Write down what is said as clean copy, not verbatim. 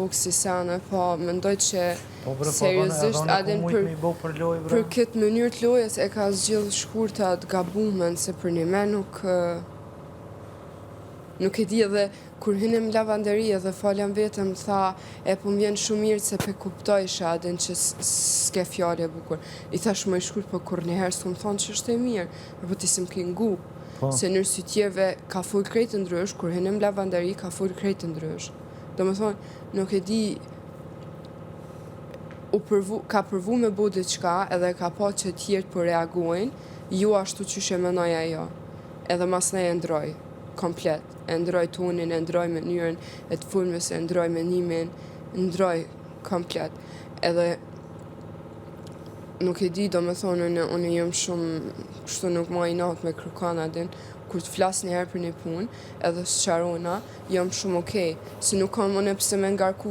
bu kësi sene, po mendoj që seriozisht adin për këtë mënyrë të lojës e ka zgjidhë shkurta të gabumen, se për një me nuk e di edhe kur hynem lavanderi edhe falem vetëm tha e po m'vjen shumë mirë se pe kuptojsha adin që s'ke fjallë e bukur. I thash më i shkurt, po kur njëherë s'kom thonë që është e mirë, e po ti si m'ke ngu. Se nërë sytjeve ka full krejtë ndrysh, kur hynem lavanderi ka full krejtë ndrysh. Do më thonë, nuk e di, ka përvu me bu diçka edhe ka pa që tjertë për reagojnë, ju ashtu që shë menoj ajo. Edhe mas ne e ndroj, komplet. E ndroj tonin, e ndroj mënyrën e të fulmës, e ndroj menimin, ndroj komplet. Edhe nuk e di, do me thonë, unë jam shumë, kështu nuk ma i natë me kërkan adin, kur të flas njëherë për një punë, edhe së qarona, jam shumë okej. Se nuk kam unë pse me ngarku